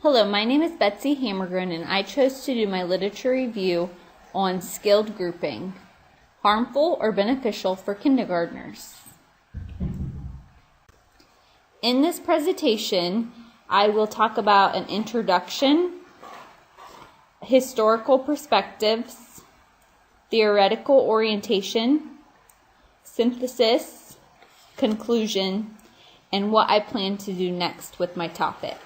Hello, my name is Betsy Hammergren, and I chose to do my literature review on skilled grouping, harmful or beneficial for kindergartners. In this presentation, I will talk about an introduction, historical perspectives, theoretical orientation, synthesis, conclusion, and what I plan to do next with my topic.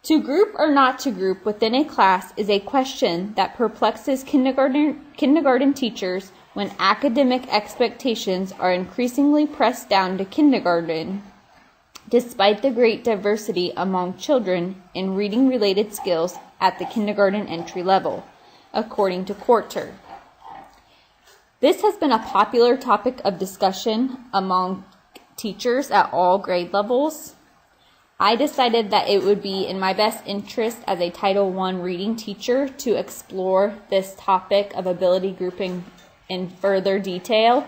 To group or not to group within a class is a question that perplexes kindergarten teachers when academic expectations are increasingly pressed down to kindergarten, despite the great diversity among children in reading-related skills at the kindergarten entry level, according to Courter. This has been a popular topic of discussion among teachers at all grade levels. I decided that it would be in my best interest as a Title I reading teacher to explore this topic of ability grouping in further detail,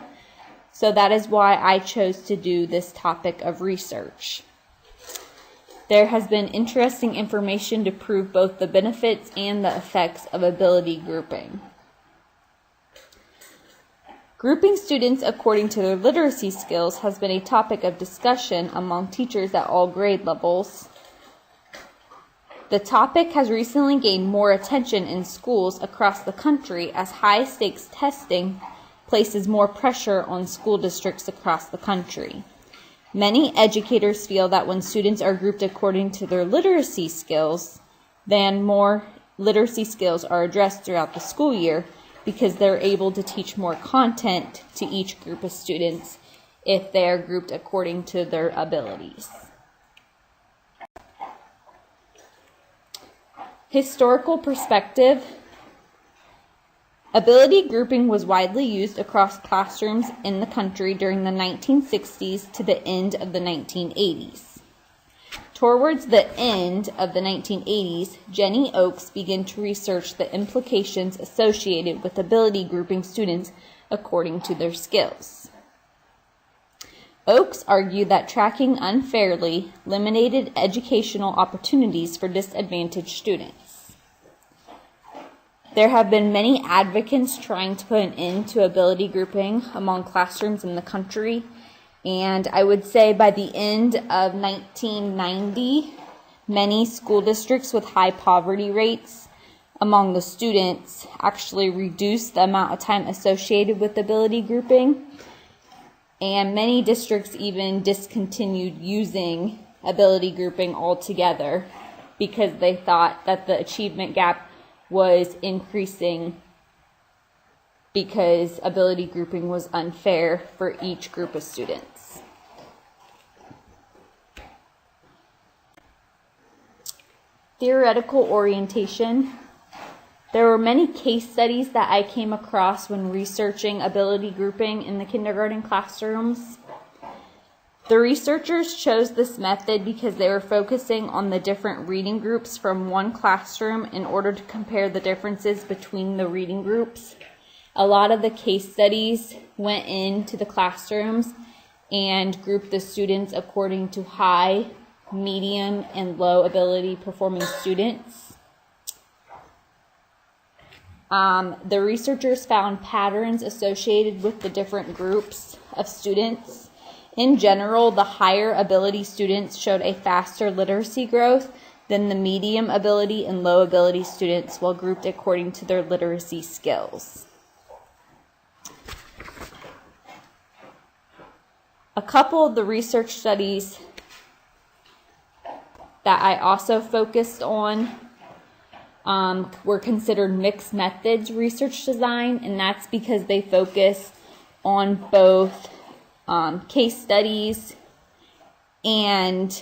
so that is why I chose to do this topic of research. There has been interesting information to prove both the benefits and the effects of ability grouping. Grouping students according to their literacy skills has been a topic of discussion among teachers at all grade levels. The topic has recently gained more attention in schools across the country as high-stakes testing places more pressure on school districts across the country. Many educators feel that when students are grouped according to their literacy skills, then more literacy skills are addressed throughout the school year, because they're able to teach more content to each group of students if they are grouped according to their abilities. Historical perspective. Ability grouping was widely used across classrooms in the country during the 1960s to the end of the 1980s. Towards the end of the 1980s, Jenny Oakes began to research the implications associated with ability grouping students according to their skills. Oakes argued that tracking unfairly limited educational opportunities for disadvantaged students. There have been many advocates trying to put an end to ability grouping among classrooms in the country. And I would say by the end of 1990, many school districts with high poverty rates among the students actually reduced the amount of time associated with ability grouping. And many districts even discontinued using ability grouping altogether because they thought that the achievement gap was increasing because ability grouping was unfair for each group of students. Theoretical orientation. There were many case studies that I came across when researching ability grouping in the kindergarten classrooms. The researchers chose this method because they were focusing on the different reading groups from one classroom in order to compare the differences between the reading groups. A lot of the case studies went into the classrooms and grouped the students according to high, medium, and low ability performing students. The researchers found patterns associated with the different groups of students. In general, the higher ability students showed a faster literacy growth than the medium ability and low ability students while grouped according to their literacy skills. A couple of the research studies that I also focused on were considered mixed methods research design, and that's because they focus on both case studies and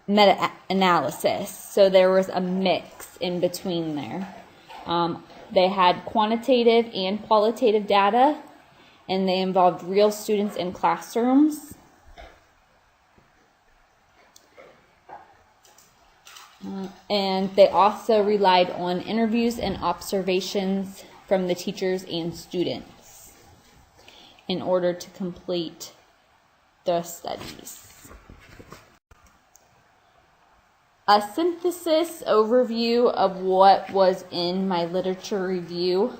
meta-analysis. So there was a mix in between there. They had quantitative and qualitative data, and they involved real students in classrooms. And they also relied on interviews and observations from the teachers and students. in order to complete the studies. A synthesis overview of what was in my literature review.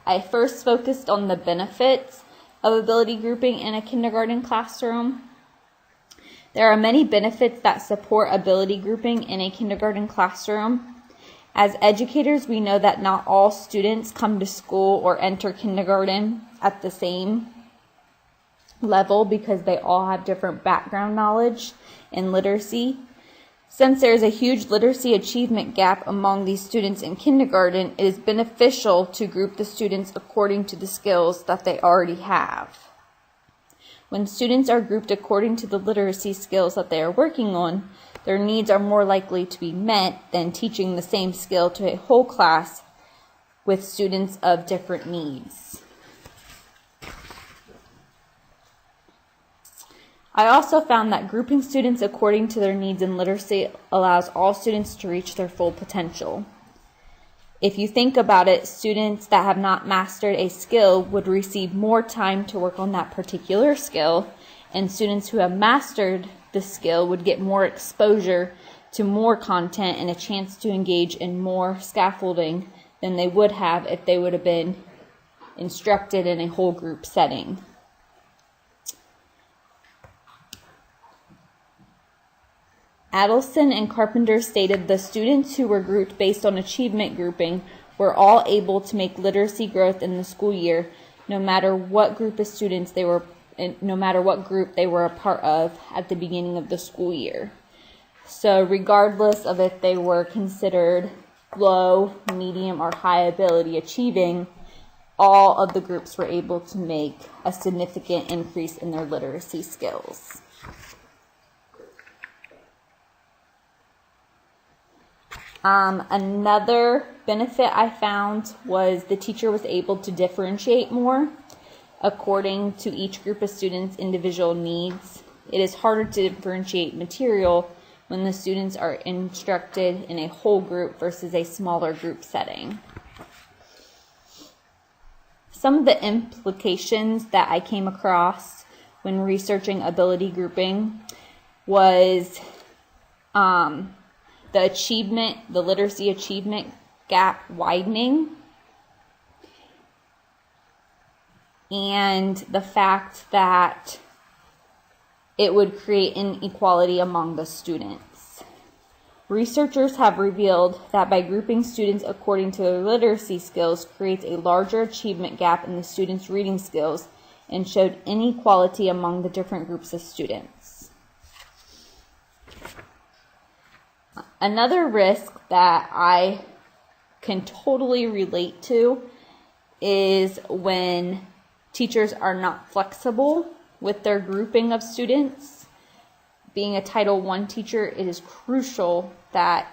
I first focused on the benefits of ability grouping in a kindergarten classroom. There are many benefits that support ability grouping in a kindergarten classroom. As educators, we know that not all students come to school or enter kindergarten at the same level because they all have different background knowledge and literacy. Since there is a huge literacy achievement gap among these students in kindergarten, it is beneficial to group the students according to the skills that they already have. When students are grouped according to the literacy skills that they are working on, their needs are more likely to be met than teaching the same skill to a whole class with students of different needs. I also found that grouping students according to their needs in literacy allows all students to reach their full potential. If you think about it, students that have not mastered a skill would receive more time to work on that particular skill, and students who have mastered the skill would get more exposure to more content and a chance to engage in more scaffolding than they would have if they would have been instructed in a whole group setting. Adelson and Carpenter stated the students who were grouped based on achievement grouping were all able to make literacy growth in the school year, no matter what group of students they were, no matter what group they were a part of at the beginning of the school year. So regardless of if they were considered low, medium, or high ability achieving, all of the groups were able to make a significant increase in their literacy skills. Another benefit I found was the teacher was able to differentiate more according to each group of students' individual needs. It is harder to differentiate material when the students are instructed in a whole group versus a smaller group setting. Some of the implications that I came across when researching ability grouping was the literacy achievement gap widening, and the fact that it would create inequality among the students. Researchers have revealed that by grouping students according to their literacy skills creates a larger achievement gap in the students' reading skills and showed inequality among the different groups of students. Another risk that I can totally relate to is when teachers are not flexible with their grouping of students. Being a Title I teacher, it is crucial that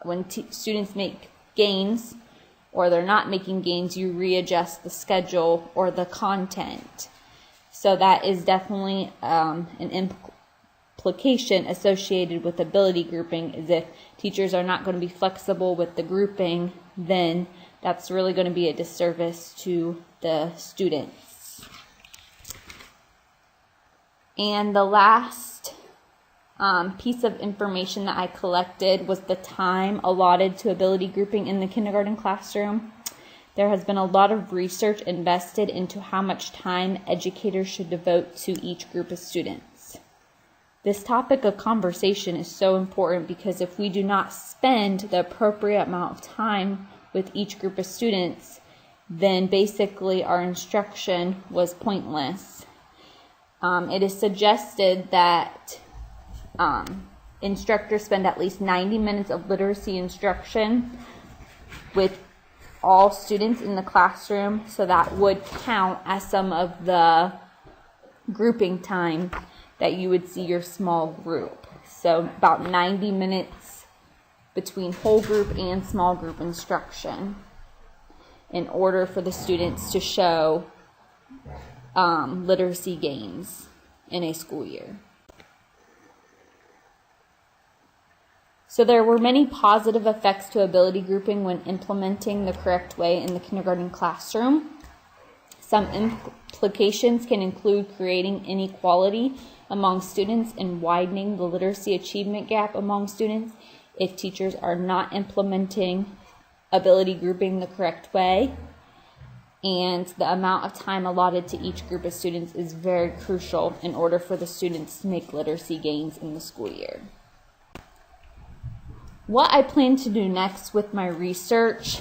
when students make gains or they're not making gains, you readjust the schedule or the content. So that is definitely an implication associated with ability grouping, is if teachers are not going to be flexible with the grouping, then that's really going to be a disservice to the students. And the last piece of information that I collected was the time allotted to ability grouping in the kindergarten classroom. There has been a lot of research invested into how much time educators should devote to each group of students. This topic of conversation is so important because if we do not spend the appropriate amount of time with each group of students, then basically our instruction was pointless. It is suggested that instructors spend at least 90 minutes of literacy instruction with all students in the classroom, so that would count as some of the grouping time that you would see your small group. So about 90 minutes between whole group and small group instruction in order for the students to show literacy gains in a school year. So there were many positive effects to ability grouping when implementing the correct way in the kindergarten classroom. Some Implications can include creating inequality among students and widening the literacy achievement gap among students if teachers are not implementing ability grouping the correct way. And the amount of time allotted to each group of students is very crucial in order for the students to make literacy gains in the school year. What I plan to do next with my research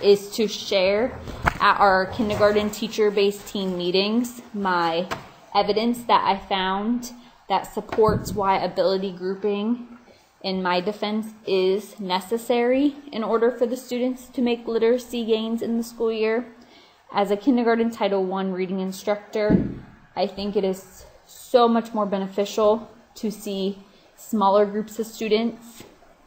is to share at our kindergarten teacher-based team meetings my evidence that I found that supports why ability grouping, in my defense, is necessary in order for the students to make literacy gains in the school year. As a kindergarten Title I reading instructor, I think it is so much more beneficial to see smaller groups of students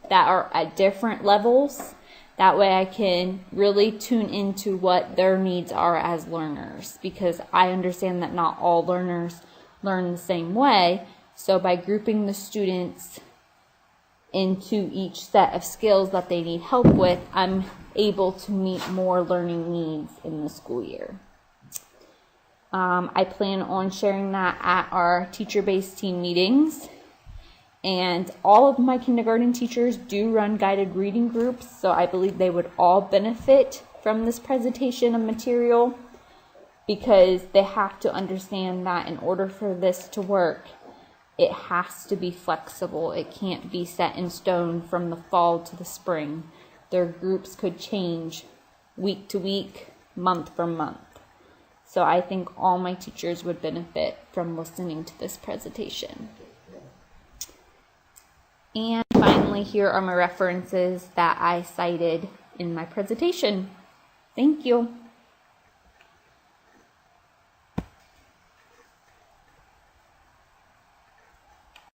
that are at different levels. That way I can really tune into what their needs are as learners, because I understand that not all learners learn the same way. So by grouping the students into each set of skills that they need help with, I'm able to meet more learning needs in the school year. I plan on sharing that at our teacher-based team meetings. And all of my kindergarten teachers do run guided reading groups, so I believe they would all benefit from this presentation of material, because they have to understand that in order for this to work, it has to be flexible. It can't be set in stone from the fall to the spring. Their groups could change week to week, month from month. So I think all my teachers would benefit from listening to this presentation. And finally, here are my references that I cited in my presentation. Thank you.